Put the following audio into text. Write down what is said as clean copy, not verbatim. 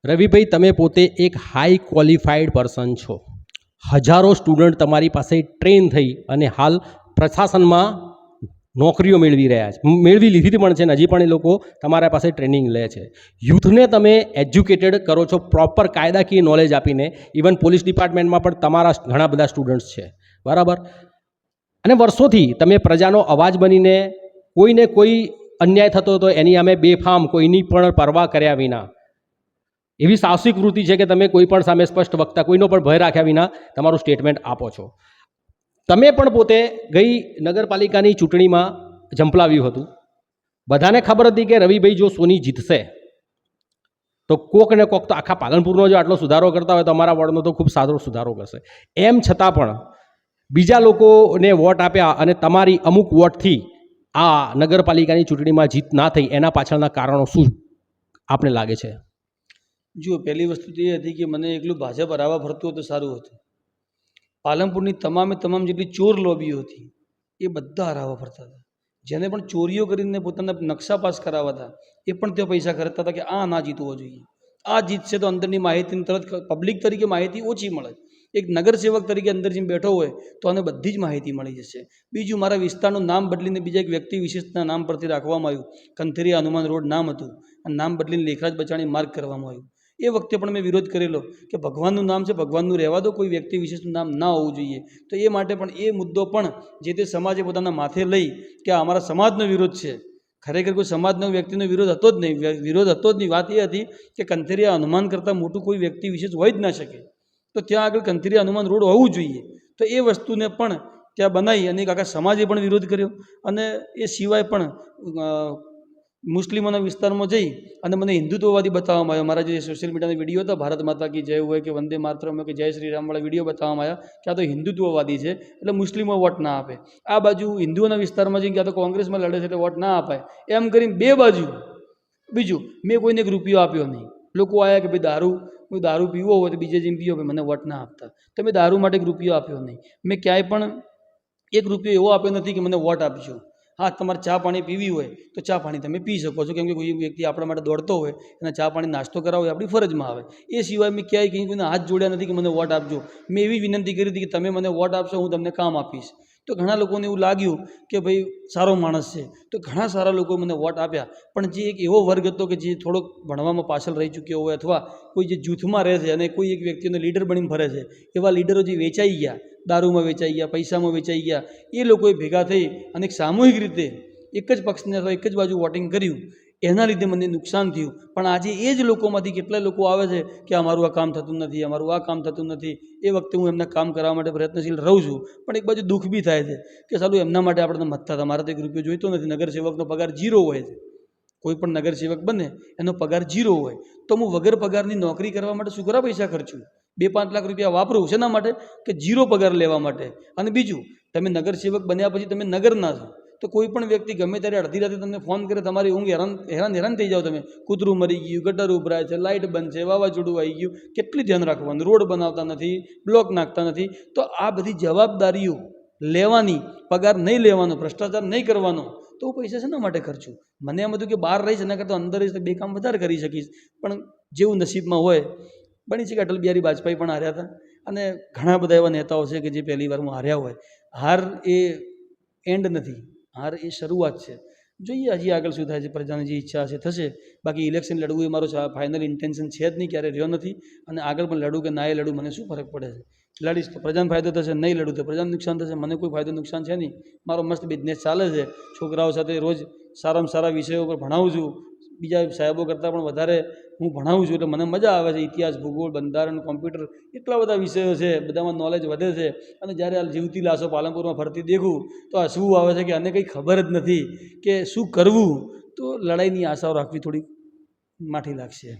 રવિભાઈ, તમે પોતે એક હાઈ ક્વોલિફાઈડ પર્સન છો. હજારો સ્ટુડન્ટ તમારી પાસે ટ્રેન થઈ અને હાલ પ્રશાસનમાં નોકરીઓ મેળવી રહ્યા છે, મેળવી લીધી પણ છે ને હજી પણ એ લોકો તમારા પાસે ટ્રેનિંગ લે છે. યુથને તમે એજ્યુકેટેડ કરો છો પ્રોપર કાયદાકીય નોલેજ આપીને. ઇવન પોલીસ ડિપાર્ટમેન્ટમાં પણ તમારા ઘણા બધા સ્ટુડન્ટ્સ છે, બરાબર. અને વર્ષોથી તમે પ્રજાનો અવાજ બનીને કોઈને કોઈ અન્યાય થતો હતો એની સામે બેફામ, કોઈની પણ પરવા કર્યા વિના, એવી સાહસિક વૃત્તિ છે કે તમે કોઈ પણ સામે સ્પષ્ટ વક્તા, કોઈનો પણ ભય રાખ્યા વિના તમારું સ્ટેટમેન્ટ આપો છો. તમે પણ પોતે ગઈ નગરપાલિકાની ચૂંટણીમાં ઝંપલાવ્યું હતું. બધાને ખબર હતી કે રવિભાઈ જો સોની જીતશે તો કોક ને કોક તો આખા પાલનપુરનો જો આટલો સુધારો કરતા હોય તો અમારા વોર્ડનો તો ખૂબ સારો સુધારો કરશે. એમ છતાં પણ બીજા લોકોને વોટ આપ્યા અને તમારી અમુક વોટથી આ નગરપાલિકાની ચૂંટણીમાં જીત ના થઈ, એના પાછળના કારણો શું આપને લાગે છે? જુઓ, પહેલી વસ્તુ તો એ હતી કે મને એકલું ભાજપ હરાવવા ફરતું હતું સારું હતું. પાલનપુરની તમામે તમામ જેટલી ચોર લોબીઓ હતી એ બધા હરાવવા ફરતા હતા. જેને પણ ચોરીઓ કરીને પોતાના નકશા પાસ કરાવવા હતા એ પણ તે પૈસા ખર્ચતા હતા કે આ ના જીતવો જોઈએ, આ જીતશે તો અંદરની માહિતીની તરત પબ્લિક તરીકે માહિતી ઓછી મળે. એક નગરસેવક તરીકે અંદર જેમ બેઠો હોય તો આને બધી જ માહિતી મળી જશે. બીજું, મારા વિસ્તારનું નામ બદલીને બીજા એક વ્યક્તિ વિશેષના નામ પરથી રાખવામાં આવ્યું. કંથેરિયા હનુમાન રોડ નામ હતું અને નામ બદલીને લેખરાજ બચાણી માર્ગ કરવામાં આવ્યું. એ વખતે પણ મેં વિરોધ કરેલો કે ભગવાનનું નામ છે, ભગવાનનું રહેવા દો, કોઈ વ્યક્તિ વિશેષનું નામ ના હોવું જોઈએ. તો એ માટે પણ એ મુદ્દો પણ જે તે સમાજે પોતાના માથે લઈ કે અમારા સમાજનો વિરોધ છે. ખરેખર કોઈ સમાજનો વ્યક્તિનો વિરોધ હતો જ નહીં. વિરોધ હતો જ નહીં. વાત એ હતી કે કંથેરિયા હનુમાન કરતાં મોટું કોઈ વ્યક્તિ વિશેષ હોય જ ના શકે. તો ત્યાં આગળ કંથેરિયા હનુમાન રોડ હોવું જોઈએ. તો એ વસ્તુને પણ ત્યાં બનાવી અને એક આખા સમાજે પણ વિરોધ કર્યો. અને એ સિવાય પણ મુસ્લિમોના વિસ્તારમાં જઈ અને મને હિન્દુત્વવાદી બતાવવામાં આવ્યો. મારા જે સોશિયલ મીડિયાના વિડીયો હતા, ભારત માતા કી જય હોય કે વંદે માતરમ હોય કે જય શ્રી રામવાળા વિડીયો બતાવવામાં આવ્યા કે આ તો હિન્દુત્વવાદી છે એટલે મુસ્લિમો વોટ ના આપે. આ બાજુ હિન્દુઓના વિસ્તારમાં જઈને ક્યાં તો કોંગ્રેસમાં લડે છે એટલે વોટ ના અપાય. એમ કરીને બે બાજુ. બીજું, મેં કોઈને એક રૂપિયો આપ્યો નહીં. લોકો આવ્યા કે ભાઈ દારૂ પીવો હોય તો બીજે જેમ પીવો, ભાઈ મને વોટ ના આપતા. તો મેં દારૂ માટે એક રૂપિયો આપ્યો નહીં. મેં ક્યાંય પણ એક રૂપિયો એવો આપ્યો નથી કે મને વોટ આપજો. હા, તમારે ચા પાણી પીવી હોય તો ચા પાણી તમે પી શકો છો, કેમ કે કોઈ વ્યક્તિ આપણા માટે દોડતો હોય અને ચા પાણી નાસ્તો કરાવો એ આપણી ફરજમાં આવે. એ સિવાય મેં ક્યાંય કંઈ કોઈને હાથ જોડ્યા નથી કે મને વોટ આપજો. મેં એવી વિનંતી કરી હતી કે તમે મને વોટ આપશો, હું તમને કામ આપીશ. તો ઘણા લોકોને એવું લાગ્યું કે ભાઈ સારો માણસ છે, તો ઘણા સારા લોકો મને વોટ આપ્યા. પણ જે એક એવો વર્ગ હતો કે જે થોડોક ભણવામાં પાછળ રહી ચૂક્યો હોય અથવા કોઈ જે જૂથમાં રહે છે અને કોઈ એક વ્યક્તિને લીડર બનીને ફરે છે, એવા લીડરો જે વેચાઈ ગયા, દારૂમાં વેચાઈ ગયા, પૈસામાં વેચાઈ ગયા, એ લોકોએ ભેગા થઈ અને એક સામૂહિક રીતે એક જ પક્ષને અથવા એક જ બાજુ વોટિંગ કર્યું. એના લીધે મને નુકસાન થયું. પણ આજે એ જ લોકોમાંથી કેટલાય લોકો આવે છે કે અમારું આ કામ થતું નથી, અમારું આ કામ થતું નથી. એ વખતે હું એમને કામ કરવા માટે પ્રયત્નશીલ રહું છું. પણ એક બાજુ દુઃખ બી થાય છે કે સાલું એમના માટે આપણે મતતા હતા. મારે તો એક રૂપિયો જોઈતો નથી. નગરસેવકનો પગાર 0 હોય છે. કોઈ પણ નગરસેવક બને એનો પગાર 0 હોય તો હું વગર પગારની નોકરી કરવા માટે શું કરવા પૈસા ખર્ચું? 2-5 લાખ રૂપિયા વાપરું શેના માટે? કે 0 પગાર લેવા માટે. અને બીજું, તમે નગરસેવક બન્યા પછી તમે નગરના છો તો કોઈ પણ વ્યક્તિ ગમે ત્યારે અડધી રાતે તમને ફોન કરે, તમારી ઊંઘ હેરાન થઈ જાઓ તમે. કૂતરું મરી ગયું, ગટર ઉભરાય છે, લાઇટ બંધ છે, વાવાઝોડું આવી ગયું, કેટલી ધ્યાન રાખવાનું. રોડ બનાવતા નથી, બ્લોક નાખતા નથી. તો આ બધી જવાબદારીઓ લેવાની, પગાર નહીં લેવાનો, ભ્રષ્ટાચાર નહીં કરવાનો, તો હું પૈસા શેના માટે ખર્ચું? મને એમ હતું કે બહાર રહીશ એના કરતાં અંદર રહીશ તો 2 કામ વધારે કરી શકીશ. પણ જેવું નસીબમાં હોય. બની છે કે અટલ બિહારી વાજપેયી પણ હાર્યા હતા અને ઘણા બધા એવા નેતાઓ છે કે જે પહેલી વારમાં હાર્યા હોય. હાર એ એન્ડ નથી, હાર એ શરૂઆત છે. જોઈએ હજી આગળ શું થાય છે. પ્રજાની જે ઈચ્છા છે થશે. બાકી ઇલેક્શન લડવું એ મારો ફાઇનલ ઇન્ટેન્શન છે જ નહીં, ક્યારે રહ્યો નથી. અને આગળ પણ લડું કે ના એ લડું મને શું ફરક પડે છે? લડીશ તો પ્રજાને ફાયદો થશે, નહીં લડું તો પ્રજાને નુકસાન થશે. મને કોઈ ફાયદો નુકસાન છે નહીં. મારો મસ્ત બિઝનેસ ચાલે છે. છોકરાઓ સાથે રોજ સારામાં સારા વિષયો પર ભણાવું છું. બીજા સાહેબો કરતાં પણ વધારે હું ભણાવું છું એટલે મને મજા આવે છે. ઇતિહાસ, ભૂગોળ, બંધારણ, કોમ્પ્યુટર, એટલા બધા વિષયો છે. બધામાં નોલેજ વધે છે. અને જ્યારે આ જીવતી લાશો પાલનપુરમાં ફરતી દેખું તો હસવું આવે છે કે આને કંઈ ખબર જ નથી કે શું કરવું. તો લડાઈની આશાઓ રાખવી થોડી માઠી લાગશે.